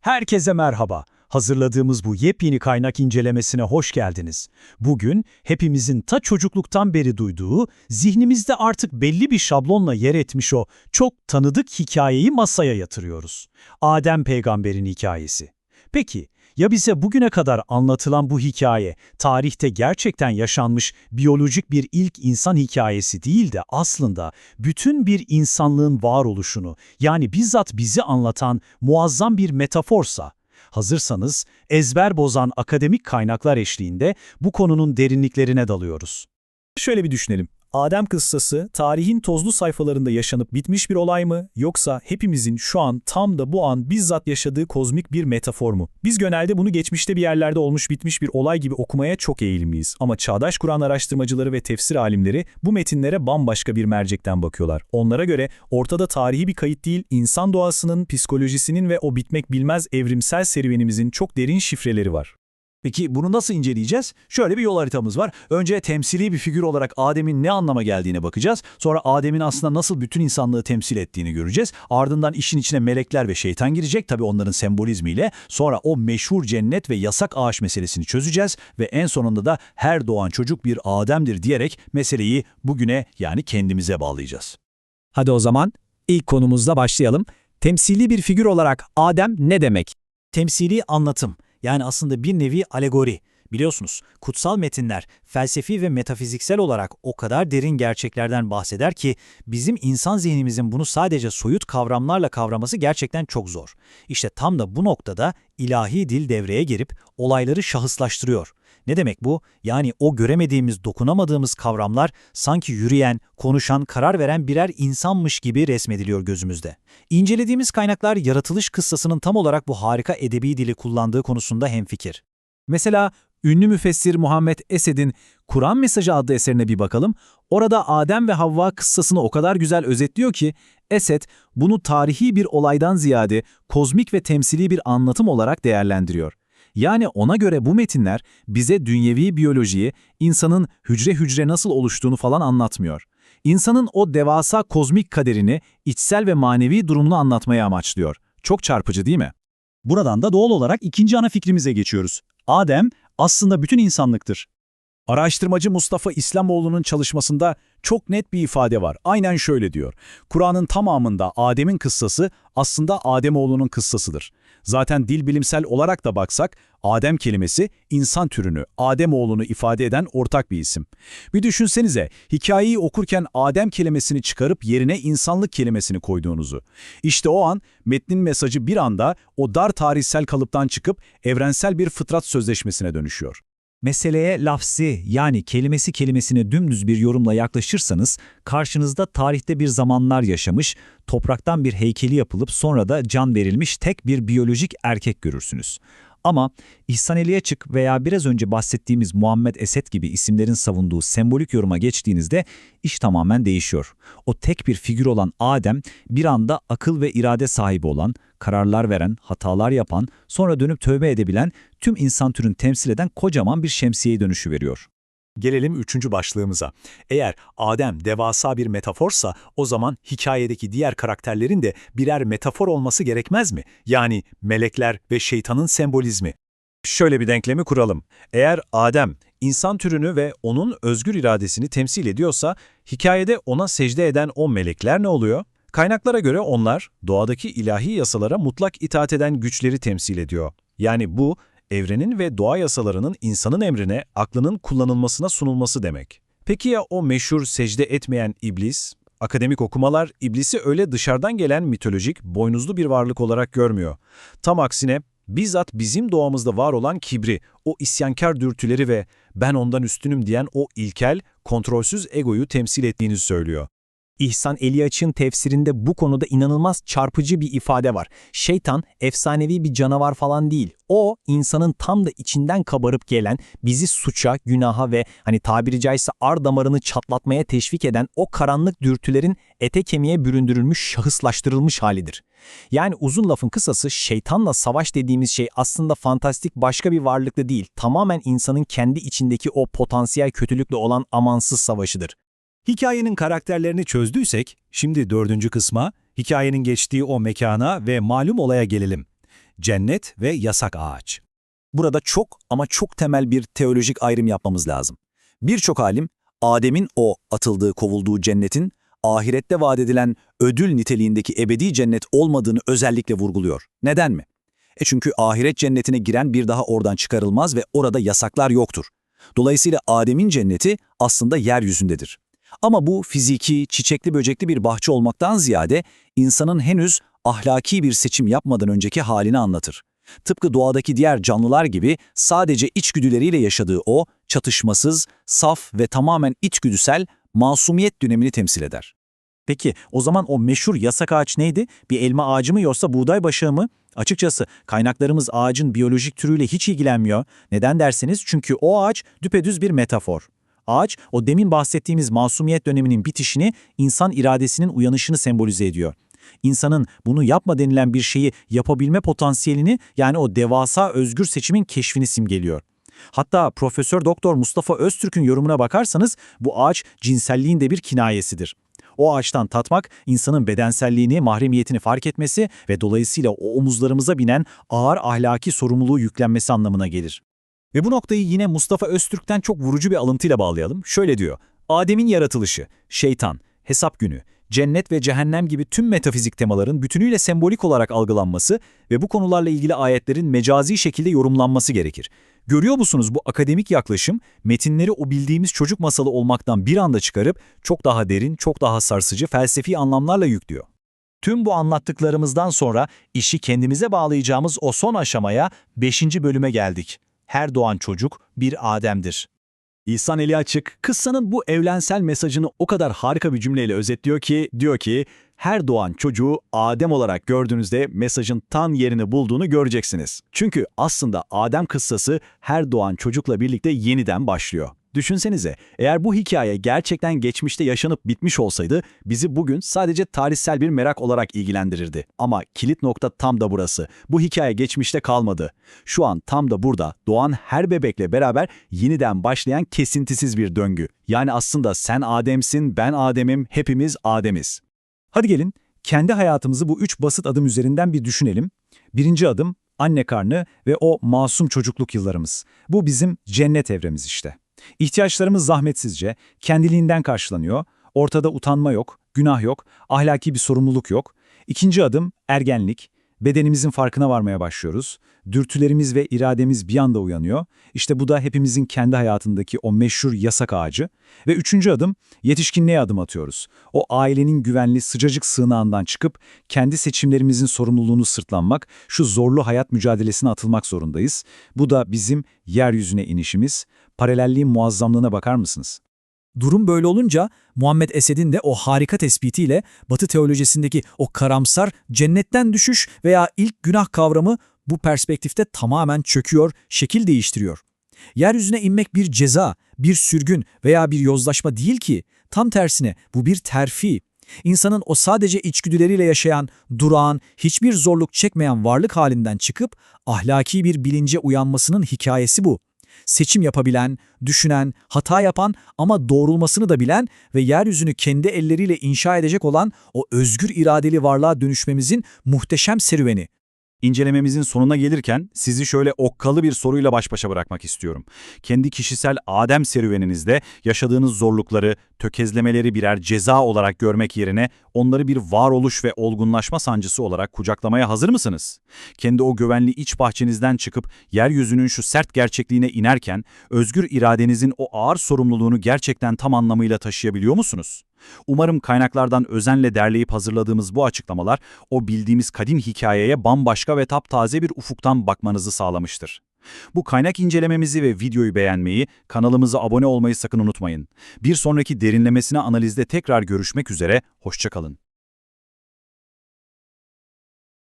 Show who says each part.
Speaker 1: Herkese merhaba. Hazırladığımız bu yepyeni kaynak incelemesine hoş geldiniz. Bugün hepimizin ta çocukluktan beri duyduğu, zihnimizde artık belli bir şablonla yer etmiş o çok tanıdık hikayeyi masaya yatırıyoruz. Adem peygamberin hikayesi. Peki, ya bize bugüne kadar anlatılan bu hikaye, tarihte gerçekten yaşanmış biyolojik bir ilk insan hikayesi değil de aslında bütün bir insanlığın varoluşunu, yani bizzat bizi anlatan muazzam bir metaforsa? Hazırsanız, ezber bozan akademik kaynaklar eşliğinde bu konunun derinliklerine dalıyoruz.
Speaker 2: Şöyle bir düşünelim. Adem kıssası tarihin tozlu sayfalarında yaşanıp bitmiş bir olay mı, yoksa hepimizin şu an tam da bu an bizzat yaşadığı kozmik bir metafor mu? Biz genelde bunu geçmişte bir yerlerde olmuş bitmiş bir olay gibi okumaya çok eğilimliyiz. Ama çağdaş Kur'an araştırmacıları ve tefsir alimleri bu metinlere bambaşka bir mercekten bakıyorlar. Onlara göre ortada tarihi bir kayıt değil, insan doğasının, psikolojisinin ve o bitmek bilmez evrimsel serüvenimizin çok derin şifreleri var.
Speaker 3: Peki bunu nasıl inceleyeceğiz? Şöyle bir yol haritamız var. Önce temsili bir figür olarak Adem'in ne anlama geldiğine bakacağız. Sonra Adem'in aslında nasıl bütün insanlığı temsil ettiğini göreceğiz. Ardından işin içine melekler ve şeytan girecek, tabii onların sembolizmiyle. Sonra o meşhur cennet ve yasak ağaç meselesini çözeceğiz. Ve en sonunda da her doğan çocuk bir Adem'dir diyerek meseleyi bugüne, yani kendimize bağlayacağız.
Speaker 2: Hadi o zaman ilk konumuzla başlayalım. Temsili bir figür olarak Adem ne demek?
Speaker 3: Temsili anlatım. Yani aslında bir nevi alegori. Biliyorsunuz, kutsal metinler felsefi ve metafiziksel olarak o kadar derin gerçeklerden bahseder ki bizim insan zihnimizin bunu sadece soyut kavramlarla kavraması gerçekten çok zor. İşte tam da bu noktada ilahi dil devreye girip olayları şahıslaştırıyor. Ne demek bu? Yani o göremediğimiz, dokunamadığımız kavramlar sanki yürüyen, konuşan, karar veren birer insanmış gibi resmediliyor gözümüzde. İncelediğimiz kaynaklar yaratılış kıssasının tam olarak bu harika edebi dili kullandığı konusunda hemfikir.
Speaker 2: Mesela ünlü müfessir Muhammed Esed'in Kur'an Mesajı adlı eserine bir bakalım. Orada Adem ve Havva kıssasını o kadar güzel özetliyor ki Esed bunu tarihi bir olaydan ziyade kozmik ve temsili bir anlatım olarak değerlendiriyor. Yani ona göre bu metinler bize dünyevi biyolojiyi, insanın hücre hücre nasıl oluştuğunu falan anlatmıyor. İnsanın o devasa kozmik kaderini, içsel ve manevi durumunu anlatmaya amaçlıyor. Çok çarpıcı değil mi?
Speaker 1: Buradan da doğal olarak ikinci ana fikrimize geçiyoruz. Adem aslında bütün insanlıktır.
Speaker 4: Araştırmacı Mustafa İslamoğlu'nun çalışmasında çok net bir ifade var. Aynen şöyle diyor. Kur'an'ın tamamında Adem'in kıssası aslında Ademoğlu'nun kıssasıdır. Zaten dil bilimsel olarak da baksak, Adem kelimesi insan türünü, Ademoğlu'nu ifade eden ortak bir isim. Bir düşünsenize, hikayeyi okurken Adem kelimesini çıkarıp yerine insanlık kelimesini koyduğunuzu. İşte o an metnin mesajı bir anda o dar tarihsel kalıptan çıkıp evrensel bir fıtrat sözleşmesine dönüşüyor.
Speaker 2: Meseleye lafzi, yani kelimesine dümdüz bir yorumla yaklaşırsanız, karşınızda tarihte bir zamanlar yaşamış, topraktan bir heykeli yapılıp sonra da can verilmiş tek bir biyolojik erkek görürsünüz. Ama İhsan Eli Açık veya biraz önce bahsettiğimiz Muhammed Esed gibi isimlerin savunduğu sembolik yoruma geçtiğinizde iş tamamen değişiyor. O tek bir figür olan Adem, bir anda akıl ve irade sahibi olan, kararlar veren, hatalar yapan, sonra dönüp tövbe edebilen, tüm insan türünü temsil eden kocaman bir şemsiyeye dönüşüveriyor.
Speaker 4: Gelelim üçüncü başlığımıza. Eğer Adem devasa bir metaforsa, o zaman hikayedeki diğer karakterlerin de birer metafor olması gerekmez mi? Yani melekler ve şeytanın sembolizmi.
Speaker 3: Şöyle bir denklemi kuralım. Eğer Adem, insan türünü ve onun özgür iradesini temsil ediyorsa, hikayede ona secde eden o melekler ne oluyor? Kaynaklara göre onlar, doğadaki ilahi yasalara mutlak itaat eden güçleri temsil ediyor. Yani bu, evrenin ve doğa yasalarının insanın emrine, aklının kullanılmasına sunulması demek. Peki ya o meşhur secde etmeyen iblis? Akademik okumalar iblisi öyle dışarıdan gelen mitolojik, boynuzlu bir varlık olarak görmüyor. Tam aksine bizzat bizim doğamızda var olan kibri, o isyankar dürtüleri ve ben ondan üstünüm diyen o ilkel, kontrolsüz egoyu temsil ettiğini söylüyor.
Speaker 5: İhsan Eli Açık'ın tefsirinde bu konuda inanılmaz çarpıcı bir ifade var. Şeytan efsanevi bir canavar falan değil. O insanın tam da içinden kabarıp gelen, bizi suça, günaha ve tabiri caizse ar damarını çatlatmaya teşvik eden o karanlık dürtülerin ete kemiğe büründürülmüş, şahıslaştırılmış halidir. Yani uzun lafın kısası, şeytanla savaş dediğimiz şey aslında fantastik başka bir varlıkla değil, tamamen insanın kendi içindeki o potansiyel kötülükle olan amansız savaşıdır.
Speaker 4: Hikayenin karakterlerini çözdüysek, şimdi dördüncü kısma, hikayenin geçtiği o mekana ve malum olaya gelelim. cennet ve yasak ağaç. Burada çok ama çok temel bir teolojik ayrım yapmamız lazım. Birçok alim, Adem'in o atıldığı, kovulduğu cennetin, ahirette vaat edilen ödül niteliğindeki ebedi cennet olmadığını özellikle vurguluyor. Neden mi? Çünkü ahiret cennetine giren bir daha oradan çıkarılmaz ve orada yasaklar yoktur. Dolayısıyla Adem'in cenneti aslında yeryüzündedir. Ama bu fiziki, çiçekli böcekli bir bahçe olmaktan ziyade insanın henüz ahlaki bir seçim yapmadan önceki halini anlatır. Tıpkı doğadaki diğer canlılar gibi sadece içgüdüleriyle yaşadığı o, çatışmasız, saf ve tamamen içgüdüsel masumiyet dönemini temsil eder.
Speaker 5: Peki o zaman o meşhur yasak ağaç neydi? Bir elma ağacı mı yoksa buğday başağı mı? Açıkçası kaynaklarımız ağacın biyolojik türüyle hiç ilgilenmiyor. Neden derseniz çünkü o ağaç düpedüz bir metafor. Ağaç, o demin bahsettiğimiz masumiyet döneminin bitişini, insan iradesinin uyanışını sembolize ediyor. İnsanın bunu yapma denilen bir şeyi yapabilme potansiyelini, yani o devasa özgür seçimin keşfini simgeliyor. Hatta Profesör Doktor Mustafa Öztürk'ün yorumuna bakarsanız bu ağaç cinselliğin de bir kinayesidir. O ağaçtan tatmak, insanın bedenselliğini, mahremiyetini fark etmesi ve dolayısıyla o omuzlarımıza binen ağır ahlaki sorumluluğu yüklenmesi anlamına gelir.
Speaker 4: Ve bu noktayı yine Mustafa Öztürk'ten çok vurucu bir alıntıyla bağlayalım. Şöyle diyor: Adem'in yaratılışı, şeytan, hesap günü, cennet ve cehennem gibi tüm metafizik temaların bütünüyle sembolik olarak algılanması ve bu konularla ilgili ayetlerin mecazi şekilde yorumlanması gerekir. Görüyor musunuz, bu akademik yaklaşım metinleri o bildiğimiz çocuk masalı olmaktan bir anda çıkarıp çok daha derin, çok daha sarsıcı felsefi anlamlarla yüklüyor.
Speaker 5: Tüm bu anlattıklarımızdan sonra işi kendimize bağlayacağımız o son aşamaya 5. bölüme geldik. Her doğan çocuk bir Adem'dir.
Speaker 4: İhsan Eli Açık, kıssanın bu evrensel mesajını o kadar harika bir cümleyle özetliyor ki, diyor ki, her doğan çocuğu Adem olarak gördüğünüzde mesajın tam yerini bulduğunu göreceksiniz. Çünkü aslında Adem kıssası her doğan çocukla birlikte yeniden başlıyor. Düşünsenize, eğer bu hikaye gerçekten geçmişte yaşanıp bitmiş olsaydı, bizi bugün sadece tarihsel bir merak olarak ilgilendirirdi. Ama kilit nokta tam da burası. Bu hikaye geçmişte kalmadı. Şu an tam da burada doğan her bebekle beraber yeniden başlayan kesintisiz bir döngü. Yani aslında sen Adem'sin, ben Adem'im, hepimiz Adem'iz.
Speaker 2: Hadi gelin kendi hayatımızı bu 3 basit adım üzerinden bir düşünelim. Birinci adım anne karnı ve o masum çocukluk yıllarımız. Bu bizim cennet evremiz işte. İhtiyaçlarımız zahmetsizce, kendiliğinden karşılanıyor, ortada utanma yok, günah yok, ahlaki bir sorumluluk yok. İkinci adım ergenlik, bedenimizin farkına varmaya başlıyoruz, dürtülerimiz ve irademiz bir anda uyanıyor. İşte bu da hepimizin kendi hayatındaki o meşhur yasak ağacı. Ve üçüncü adım yetişkinliğe adım atıyoruz. O ailenin güvenli sıcacık sığınağından çıkıp kendi seçimlerimizin sorumluluğunu sırtlanmak, şu zorlu hayat mücadelesine atılmak zorundayız. Bu da bizim yeryüzüne inişimiz. Paralelliğin muazzamlığına bakar mısınız?
Speaker 6: Durum böyle olunca Muhammed Esed'in de o harika tespitiyle Batı teolojisindeki o karamsar cennetten düşüş veya ilk günah kavramı bu perspektifte tamamen çöküyor, şekil değiştiriyor. Yeryüzüne inmek bir ceza, bir sürgün veya bir yozlaşma değil ki, tam tersine bu bir terfi. İnsanın o sadece içgüdüleriyle yaşayan, durağan, hiçbir zorluk çekmeyen varlık halinden çıkıp ahlaki bir bilince uyanmasının hikayesi bu. Seçim yapabilen, düşünen, hata yapan ama doğrulmasını da bilen ve yeryüzünü kendi elleriyle inşa edecek olan o özgür iradeli varlığa dönüşmemizin muhteşem serüveni.
Speaker 4: İncelememizin sonuna gelirken sizi şöyle okkalı bir soruyla baş başa bırakmak istiyorum. Kendi kişisel Adem serüveninizde yaşadığınız zorlukları, tökezlemeleri birer ceza olarak görmek yerine onları bir varoluş ve olgunlaşma sancısı olarak kucaklamaya hazır mısınız? Kendi o güvenli iç bahçenizden çıkıp yeryüzünün şu sert gerçekliğine inerken özgür iradenizin o ağır sorumluluğunu gerçekten tam anlamıyla taşıyabiliyor musunuz? Umarım kaynaklardan özenle derleyip hazırladığımız bu açıklamalar o bildiğimiz kadim hikayeye bambaşka ve taptaze bir ufuktan bakmanızı sağlamıştır. Bu kaynak incelememizi ve videoyu beğenmeyi, kanalımıza abone olmayı sakın unutmayın. Bir sonraki derinlemesine analizde tekrar görüşmek üzere, hoşça kalın.